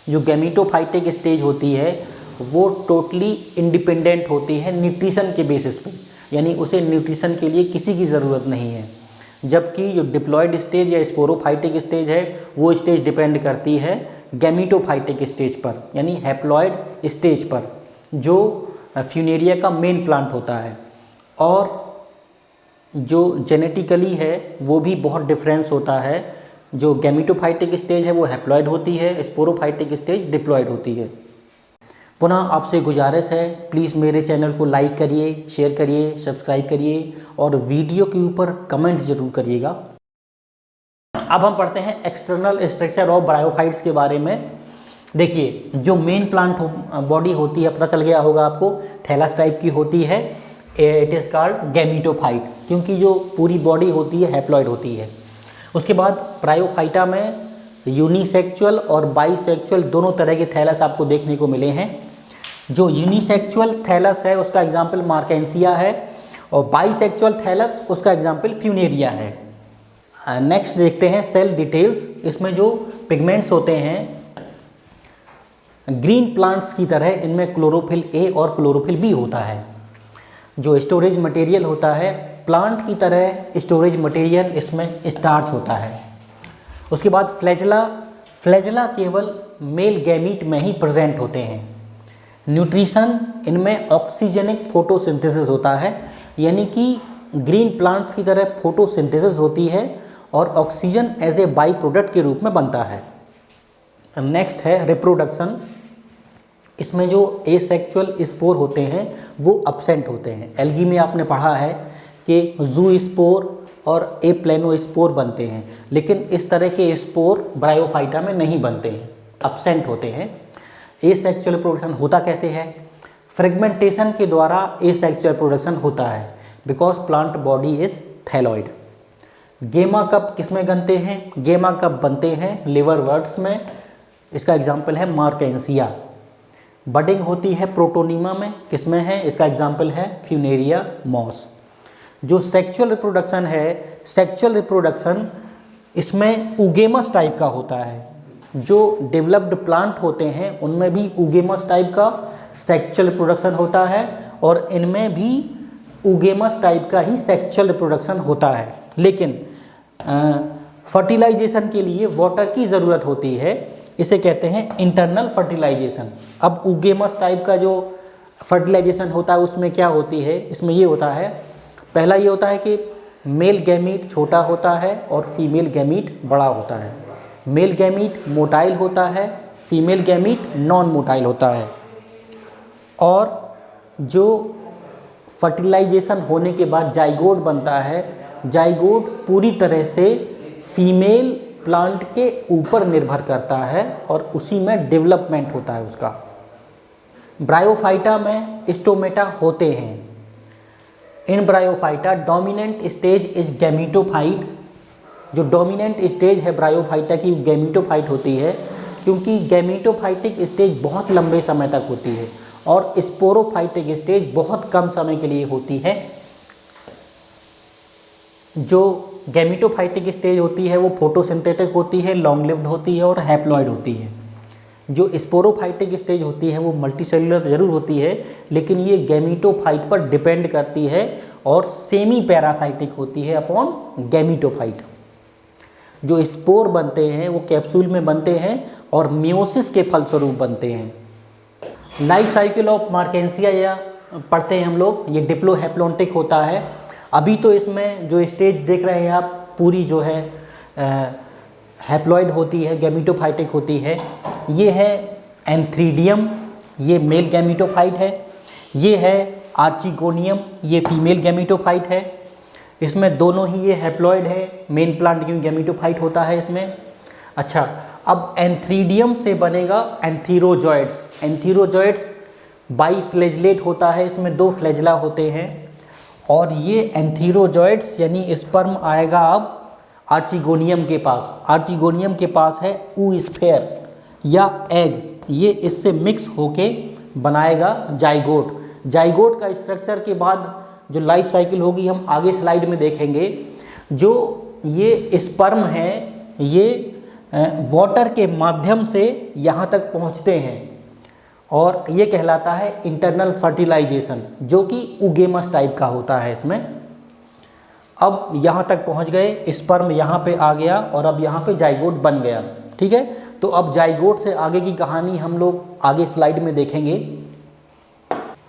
जो गैमेटोफाइटिक स्टेज होती है वो टोटली इंडिपेंडेंट होती है न्यूट्रिशन के बेसिस पे, यानी उसे न्यूट्रिशन के लिए किसी की ज़रूरत नहीं है। जबकि जो डिप्लॉयड स्टेज या स्पोरोफाइटिक स्टेज है वो स्टेज डिपेंड करती है गैमेटोफाइटिक स्टेज पर, यानी हैप्लॉयड स्टेज पर, जो फ्यूनेरिया का मेन प्लांट होता है। और जो जेनेटिकली है वो भी बहुत डिफरेंस होता है। जो गैमेटोफाइटिक स्टेज है वो हैप्लॉयड होती है, स्पोरोफाइटिक स्टेज डिप्लॉयड होती है। पुनः आपसे गुजारिश है, प्लीज़ मेरे चैनल को लाइक करिए, शेयर करिए, सब्सक्राइब करिए और वीडियो के ऊपर कमेंट जरूर करिएगा। अब हम पढ़ते हैं एक्सटर्नल स्ट्रक्चर ऑफ ब्रायोफाइट्स के बारे में। देखिए, जो मेन प्लांट बॉडी होती है, पता चल गया होगा आपको, थैलस टाइप की होती है। इट इज़ कॉल्ड गैमेटोफाइट, क्योंकि जो पूरी बॉडी होती है हैप्लॉइड होती है। उसके बाद ब्रायोफाइटा में यूनिसेक्सुअल और बाइसेक्सुअल दोनों तरह के थैलस आपको देखने को मिले हैं। जो यूनिसेक्सुअल थैलस है उसका एग्जाम्पल मार्केंसिया है और बाइसेक्सुअल थैलस उसका एग्जाम्पल फ्यूनेरिया है। नेक्स्ट देखते हैं सेल डिटेल्स। इसमें जो पिगमेंट्स होते हैं ग्रीन प्लांट्स की तरह इनमें क्लोरोफिल ए और क्लोरोफिल बी होता है। जो स्टोरेज मटेरियल होता है प्लांट की तरह स्टोरेज मटेरियल इसमें स्टार्च होता है। उसके बाद फ्लैजेला केवल मेल गैमीट में ही प्रेजेंट होते हैं। न्यूट्रिशन, इनमें ऑक्सीजनिक फोटोसिंथेसिस होता है, यानी कि ग्रीन प्लांट्स की तरह फोटोसिंथेसिस होती है और oxygen as a by product के रूप में बनता है। नेक्स्ट है रिप्रोडक्शन। इसमें जो एसेक्सुअल स्पोर होते हैं वो अब्सेंट होते हैं। एल्गी में आपने पढ़ा है कि जू स्पोर और ए प्लेनो स्पोर बनते हैं, लेकिन इस तरह के स्पोर ब्रायोफाइटा में नहीं बनते हैं, अब्सेंट होते हैं। एसेक्सुअल रिप्रोडक्शन होता कैसे है? फ्रेगमेंटेशन के द्वारा एसेक्सुअल रिप्रोडक्शन होता है, because plant body is thalloid. गेमा कप किसमें बनते हैं? गेमा कप बनते हैं लिवरवर्ट्स में। इसका एग्जाम्पल है मार्केंसिया। बडिंग होती है प्रोटोनीमा में, किसमें है? इसका एग्जाम्पल है फ्यूनेरिया मॉस। जो सेक्सुअल रिप्रोडक्शन है, सेक्सुअल रिप्रोडक्शन इसमें उगेमस टाइप का होता है। जो डेवलप्ड प्लांट होते हैं उनमें भी उगेमस टाइप का सेक्सुअल रिप्रोडक्शन होता है और इनमें भी उगेमस टाइप का ही सेक्सुअल रिप्रोडक्शन होता है। लेकिन फर्टिलाइजेशन के लिए वाटर की ज़रूरत होती है, इसे कहते हैं इंटरनल फर्टिलाइजेशन। अब उगेमस टाइप का जो फर्टिलाइजेशन होता है उसमें क्या होती है? इसमें ये होता है, पहला ये होता है कि मेल गैमीट छोटा होता है और फीमेल गैमीट बड़ा होता है। मेल गैमीट मोटाइल होता है, फीमेल गैमीट नॉन मोटाइल होता है। और जो फर्टिलाइजेशन होने के बाद जाइगोट बनता है, जाइगोट पूरी तरह से फीमेल प्लांट के ऊपर निर्भर करता है और उसी में डेवलपमेंट होता है उसका। ब्रायोफाइटा में स्टोमेटा होते हैं। In bryophyta dominant stage is gametophyte. जो डोमिनेंट स्टेज है ब्रायोफाइटा की गैमीटोफाइट होती है, क्योंकि गैमीटोफाइटिक स्टेज बहुत लंबे समय तक होती है और स्पोरोफाइटिक स्टेज बहुत कम समय के लिए होती है। जो गैमीटोफाइटिक स्टेज होती है वो फोटोसिंथेटिक होती है, लॉन्ग लिव्ड होती है और हैप्लॉइड होती है। जो स्पोरोफाइटिक स्टेज होती है वो मल्टीसेलुलर जरूर होती है, लेकिन ये गैमीटोफाइट पर डिपेंड करती है और सेमी पैरासाइटिक होती है अपॉन गैमीटोफाइट। जो स्पोर बनते हैं वो कैप्सूल में बनते हैं और मियोसिस के फलस्वरूप बनते हैं। लाइफ साइकिल ऑफ मार्केंसिया या पढ़ते हैं हम लोग, ये डिप्लोहेप्लॉन्टिक होता है। अभी तो इसमें जो स्टेज देख रहे हैं आप पूरी जो है हैप्लॉइड होती है, गैमीटोफाइटिक होती है। ये है एंथ्रीडियम, ये मेल गैमीटोफाइट है। ये है आर्चिगोनियम, ये फीमेल गैमीटोफाइट है। इसमें दोनों ही ये हैप्लॉइड है, मेन प्लांट क्यों गैमीटोफाइट होता है इसमें। अच्छा, अब एंथ्रीडियम से बनेगा एंथीरोजॉइड्स। एंथीरोजॉइड्स बाईफ्लैजलेट होता है, इसमें 2 फ्लैजला होते हैं और ये एंथीरोजॉइड्स यानी स्पर्म आएगा अब आर्चिगोनियम के पास। आर्चिगोनियम के पास है ऊस्फेयर या एग, ये इससे मिक्स होके बनाएगा जाइगोट। जाइगोट का स्ट्रक्चर के बाद जो लाइफ साइकिल होगी हम आगे स्लाइड में देखेंगे। जो ये स्पर्म है ये वाटर के माध्यम से यहाँ तक पहुँचते हैं और ये कहलाता है इंटरनल फर्टिलाइजेशन, जो कि उगेमस टाइप का होता है इसमें। अब यहाँ तक पहुँच गए, स्पर्म यहाँ पे आ गया और अब यहाँ पे जाइगोट बन गया। ठीक है, तो अब जाइगोट से आगे की कहानी हम लोग आगे स्लाइड में देखेंगे।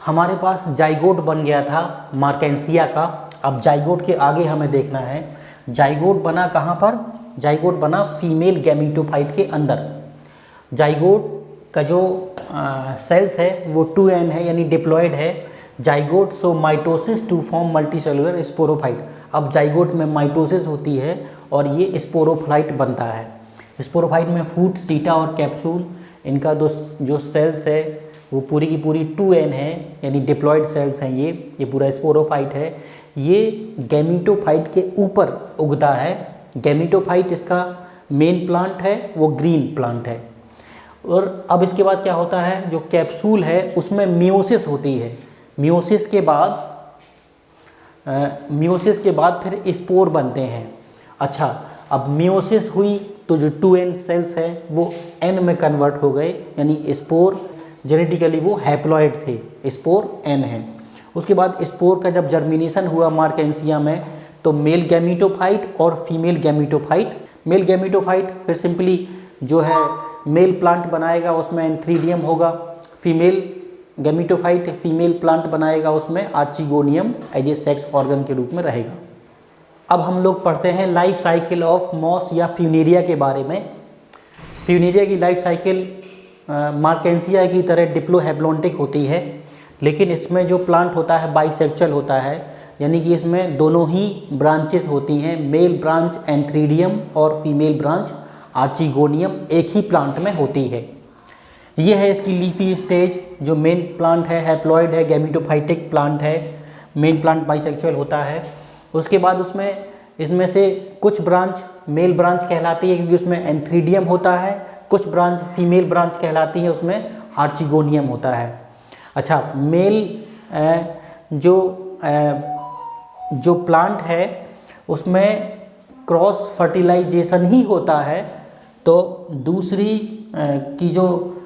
हमारे पास जाइगोट बन गया था मार्केंसिया का। अब जाइगोट के आगे हमें देखना है जाइगोट बना कहाँ पर। जाइगोट बना फीमेल गैमीटोफाइट के अंदर। जाइगोट का जो सेल्स है वो 2n है, यानी डिप्लॉयड है। Zygote so mitosis to form multicellular sporophyte. अब जाइगोट में माइटोसिस होती है और ये स्पोरोफाइट बनता है। स्पोरोफाइट में फूट, सीटा और कैप्सूल, इनका जो सेल्स है वो पूरी की पूरी 2n है, यानी डिप्लॉयड सेल्स हैं। ये पूरा स्पोरोफाइट है। ये गैमीटोफाइट के ऊपर उगता है। गैमीटोफाइट इसका मेन प्लांट है, वो ग्रीन प्लांट है। और अब इसके बाद क्या होता है, जो कैप्सूल है उसमें मियोसिस होती है। मियोसिस के बाद फिर स्पोर बनते हैं। अच्छा, अब मियोसिस हुई तो जो 2n सेल्स है वो n में कन्वर्ट हो गए, यानी स्पोर जेनेटिकली वो हैप्लॉइड थे, स्पोर n है। उसके बाद स्पोर का जब जर्मिनेशन हुआ मार्केंसिया में तो मेल गैमीटोफाइट और फीमेल गैमीटोफाइट। मेल गैमीटोफाइट फिर सिंपली जो है मेल प्लांट बनाएगा उसमें एंथ्रीडियम होगा, फीमेल गैमेटोफाइट फीमेल प्लांट बनाएगा उसमें archegonium as a sex organ के रूप में रहेगा। अब हम लोग पढ़ते हैं लाइफ साइकिल ऑफ मॉस या फ्यूनेरिया के बारे में। फ्यूनेरिया की लाइफ साइकिल मार्केंसिया की तरह डिप्लोहेप्लॉन्टिक होती है, लेकिन इसमें जो प्लांट होता है बाइसेक्चुअल होता है, यानी कि इसमें दोनों ही ब्रांचेस होती हैं, मेल ब्रांच एंथ्रीडियम और फीमेल ब्रांच आर्चिगोनियम एक ही प्लांट में होती है। ये है इसकी लीफी स्टेज। जो मेन प्लांट है हैप्लॉइड है, गैमेटोफाइटिक प्लांट है, मेन प्लांट बाइसेक्सुअल होता है। उसके बाद उसमें इसमें से कुछ ब्रांच मेल ब्रांच कहलाती है क्योंकि उसमें एंथ्रीडियम होता है, कुछ ब्रांच फीमेल ब्रांच कहलाती है उसमें आर्चिगोनियम होता है। अच्छा, मेल जो प्लांट है उसमें क्रॉस फर्टिलाइजेशन ही होता है, तो दूसरी की जो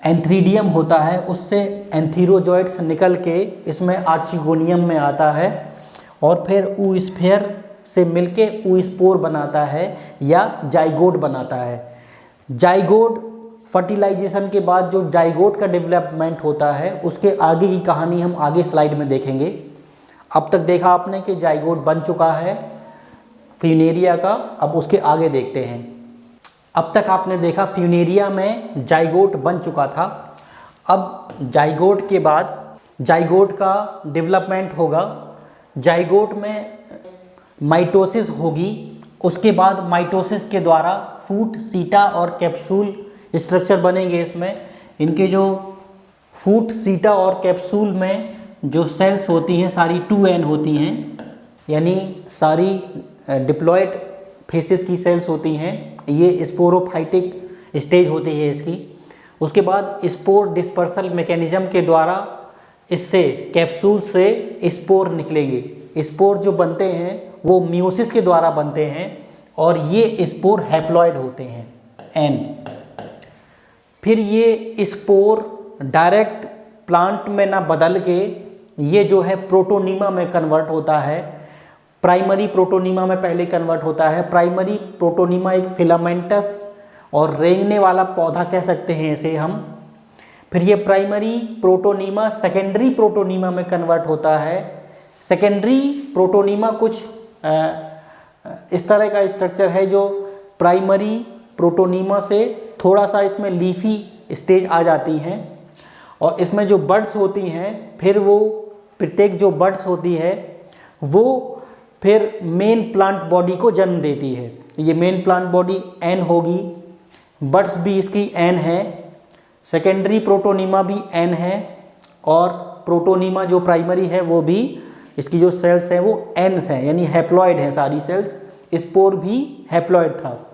एंथ्रीडियम होता है उससे एंथीरोजॉइड्स निकल के इसमें आर्चिगोनियम में आता है और फिर ऊस्फेयर से मिलके ऊस्पोर बनाता है या जाइगोट बनाता है। जाइगोट फर्टिलाइजेशन के बाद जो जाइगोट का डेवलपमेंट होता है उसके आगे की कहानी हम आगे स्लाइड में देखेंगे। अब तक देखा आपने कि जाइगोट बन चुका है फ्यूनेरिया का, अब उसके आगे देखते हैं। अब तक आपने देखा फ्यूनेरिया में जाइगोट बन चुका था। अब जाइगोट के बाद जाइगोट का डेवलपमेंट होगा, जाइगोट में माइटोसिस होगी, उसके बाद माइटोसिस के द्वारा फूट, सीटा और कैप्सूल स्ट्रक्चर बनेंगे। इसमें इनके जो फूट, सीटा और कैप्सूल में जो सेल्स होती हैं सारी 2n होती हैं, यानी सारी डिप्लॉयड फेसेस की सेल्स होती हैं। ये स्पोरोफाइटिक स्टेज होती है इसकी। उसके बाद स्पोर डिस्पर्सल मैकेनिज्म के द्वारा इससे कैप्सूल से स्पोर निकलेंगे। स्पोर जो बनते हैं वो मियोसिस के द्वारा बनते हैं और ये स्पोर हैप्लॉइड होते हैं n। फिर ये स्पोर डायरेक्ट प्लांट में ना बदल के ये जो है प्रोटोनीमा में कन्वर्ट होता है। प्राइमरी प्रोटोनीमा में पहले कन्वर्ट होता है। प्राइमरी प्रोटोनीमा एक फिलामेंटस और रेंगने वाला पौधा कह सकते हैं इसे हम। फिर ये प्राइमरी प्रोटोनीमा सेकेंडरी प्रोटोनीमा में कन्वर्ट होता है। सेकेंडरी प्रोटोनीमा कुछ इस तरह का स्ट्रक्चर है जो प्राइमरी प्रोटोनीमा से थोड़ा सा इसमें लीफी स्टेज आ जाती हैं और इसमें जो बड्स होती हैं फिर वो प्रत्येक जो बड्स होती है वो फिर मेन प्लांट बॉडी को जन्म देती है। ये मेन प्लांट बॉडी n होगी, बड्स भी इसकी n है, सेकेंडरी प्रोटोनीमा भी n है और प्रोटोनीमा जो प्राइमरी है वो भी, इसकी जो सेल्स हैं वो n हैं, यानी हैप्लॉइड हैं सारी सेल्स। स्पोर भी हैप्लॉइड था।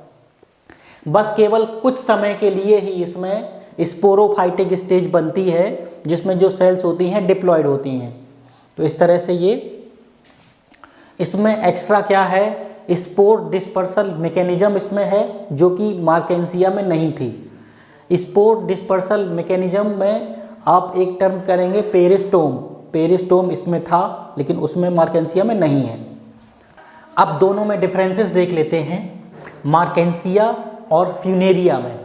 बस केवल कुछ समय के लिए ही इसमें स्पोरोफाइटिक स्टेज बनती है जिसमें जो सेल्स होती हैं डिप्लॉयड होती हैं। तो इस तरह से ये इसमें एक्स्ट्रा क्या है, स्पोर डिस्पर्सल मैकेनिज्म इसमें है जो कि मार्केंसिया में नहीं थी। स्पोर डिस्पर्सल मैकेनिज्म में आप एक टर्म करेंगे पेरिस्टोम, पेरिस्टोम इसमें था लेकिन उसमें मार्केंसिया में नहीं है। अब दोनों में डिफरेंसेस देख लेते हैं मार्केंसिया और फ्यूनेरिया में।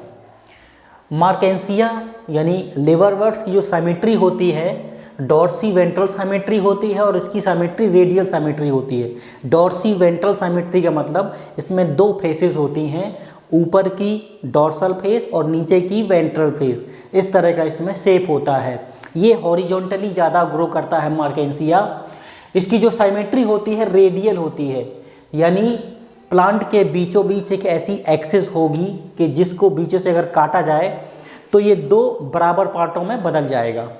मार्केंसिया यानी लिवरवर्ट्स की जो साइमेट्री होती है डॉर्सी वेंट्रल साइमेट्री होती है और इसकी साइमेट्री रेडियल साइमेट्री होती है। डॉर्सी वेंट्रल साइमेट्री का मतलब इसमें दो फेसेस होती हैं, ऊपर की डॉर्सल फेस और नीचे की वेंट्रल फेस। इस तरह का इसमें शेप होता है। ये हॉरिजॉन्टली ज़्यादा ग्रो करता है मार्केंसिया। इसकी जो साइमेट्री होती है रेडियल होती है, यानी प्लांट के बीचों बीच एक ऐसी एक्सिस होगी कि जिसको बीच से अगर काटा जाए तो ये दो बराबर पार्टों में बदल जाएगा।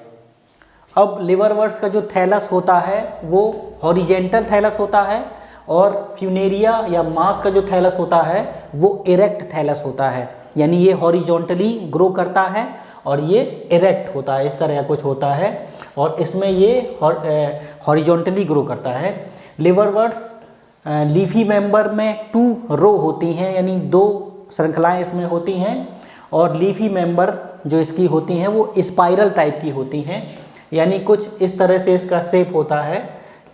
अब लिवरवर्ट्स का जो थैलस होता है वो हॉरिजेंटल थैलस होता है और फ्यूनेरिया या मास का जो थैलस होता है वो इरेक्ट थैलस होता है, यानी ये हॉरिजॉन्टली ग्रो करता है और ये इरेक्ट होता है, इस तरह का कुछ होता है और इसमें ये हॉरिजॉन्टली ग्रो करता है। लिवरवर्ट्स लीफी मेंबर में 2 रो होती हैं, यानी 2 श्रृंखलाएं इसमें होती हैं और लीफी मेंबर जो इसकी होती हैं वो स्पाइरल टाइप की होती हैं, यानी कुछ इस तरह से इसका शेप होता है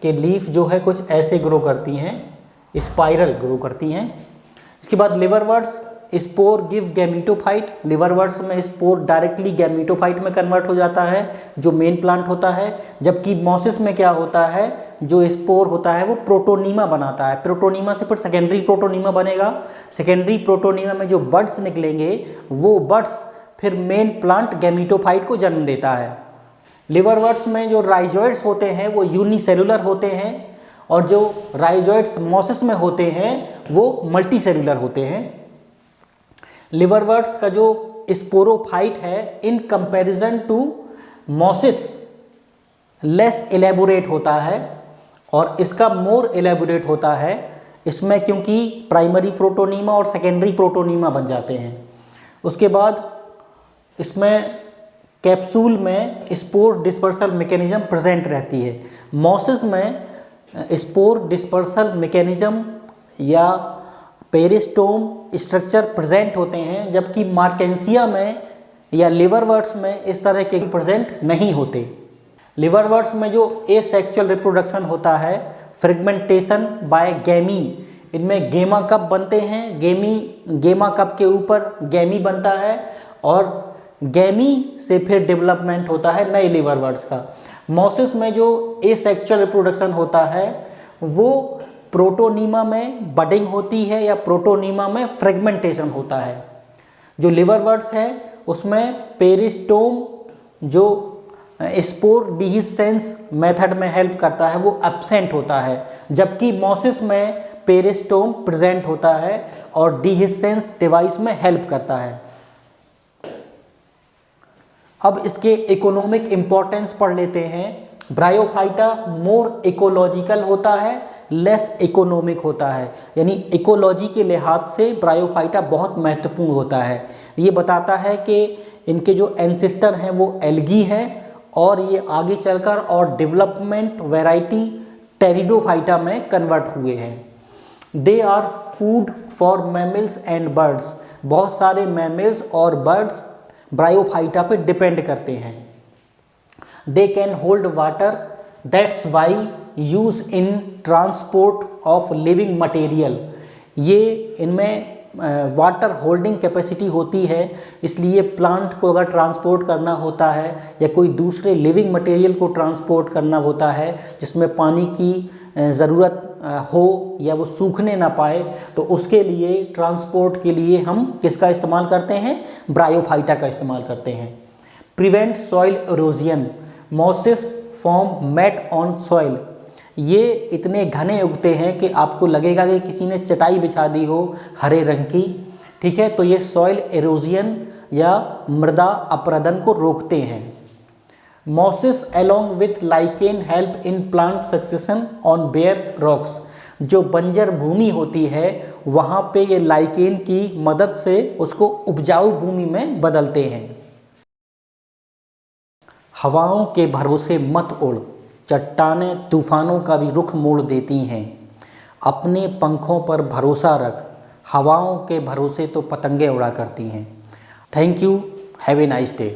कि लीफ जो है कुछ ऐसे ग्रो करती हैं, स्पाइरल ग्रो करती हैं। इसके बाद लिवरवर्ट्स स्पोर गिव गैमीटोफाइट, लिवरवर्ट्स में स्पोर डायरेक्टली गैमीटोफाइट में कन्वर्ट हो जाता है जो मेन प्लांट होता है, जबकि मॉसिस में क्या होता है, जो स्पोर होता है वो प्रोटोनीमा बनाता है, प्रोटोनीमा से फिर सेकेंडरी प्रोटोनीमा बनेगा, सेकेंडरी प्रोटोनीमा में जो बड्स निकलेंगे वो बड्स फिर मेन प्लांट गैमीटोफाइट को जन्म देता है। लिवरवर्ट्स में जो राइजोइड्स होते हैं वो यूनिसेलुलर होते हैं और जो राइजोइड्स मॉसिस में होते हैं वो मल्टीसेलुलर होते हैं। लिवरवर्ट्स का जो स्पोरोफाइट है in comparison to mosses less elaborate होता है और इसका मोर एलेबोरेट होता है इसमें, क्योंकि प्राइमरी प्रोटोनीमा और सेकेंडरी प्रोटोनीमा बन जाते हैं। उसके बाद इसमें कैप्सूल में स्पोर डिस्पर्सल मैकेनिज्म प्रेजेंट रहती है। मॉसिस में स्पोर डिस्पर्सल मैकेनिज्म या पेरिस्टोम स्ट्रक्चर प्रेजेंट होते हैं, जबकि मार्केंसिया में या लिवरवर्ट्स में इस तरह के प्रेजेंट नहीं होते। लिवरवर्ट्स में जो एसेक्सुअल रिप्रोडक्शन होता है, फ्रेगमेंटेशन बाय गैमी, इनमें गेमा कप बनते हैं, गेमा कप के ऊपर गैमी बनता है और गैमी से फिर डेवलपमेंट होता है नए लिवरवर्ट्स का। मॉसिस में जो एसेक्सुअल रिप्रोडक्शन होता है वो प्रोटोनीमा में बडिंग होती है या प्रोटोनीमा में फ्रेगमेंटेशन होता है। जो लिवरवर्ट्स है उसमें पेरिस्टोम जो स्पोर डिहिसेंस मेथड में हेल्प करता है वो एब्सेंट होता है, जबकि मॉसिस में पेरिस्टोम प्रेजेंट होता है और डिहिसेंस डिवाइस में हेल्प करता है। अब इसके इकोनॉमिक इम्पोर्टेंस पढ़ लेते हैं। ब्रायोफाइटा मोर इकोलॉजिकल होता है, लेस इकोनॉमिक होता है, यानी इकोलॉजी के लिहाज से ब्रायोफाइटा बहुत महत्वपूर्ण होता है। ये बताता है कि इनके जो एंसेस्टर हैं वो एल्गी हैं और ये आगे चलकर और डेवलपमेंट वैरायटी टेरिडोफाइटा में कन्वर्ट हुए हैं। They are food for mammals and birds, बहुत सारे मैमल्स और बर्ड्स ब्रायोफाइटा पे डिपेंड करते हैं। They can hold water, that's why use in transport of living material, ये इनमें वाटर होल्डिंग कैपेसिटी होती है, इसलिए प्लांट को अगर ट्रांसपोर्ट करना होता है या कोई दूसरे लिविंग मटेरियल को ट्रांसपोर्ट करना होता है जिसमें पानी की ज़रूरत हो या वो सूखने ना पाए, तो उसके लिए ट्रांसपोर्ट के लिए हम किसका इस्तेमाल करते हैं, ब्रायोफाइटा का इस्तेमाल करते हैं। Prevent soil erosion, mosses form mat on soil, ये इतने घने उगते हैं कि आपको लगेगा कि किसी ने चटाई बिछा दी हो हरे रंग की, ठीक है, तो ये सॉइल एरोजन या मृदा अपरदन को रोकते हैं। Mosses along with lichen help in plant succession on bare rocks, जो बंजर भूमि होती है वहाँ पे ये लाइकेन की मदद से उसको उपजाऊ भूमि में बदलते हैं। हवाओं के भरोसे मत उड़, चट्टानें तूफानों का भी रुख मोड़ देती हैं। अपने पंखों पर भरोसा रख, हवाओं के भरोसे तो पतंगे उड़ा करती हैं। Thank you, have a nice day.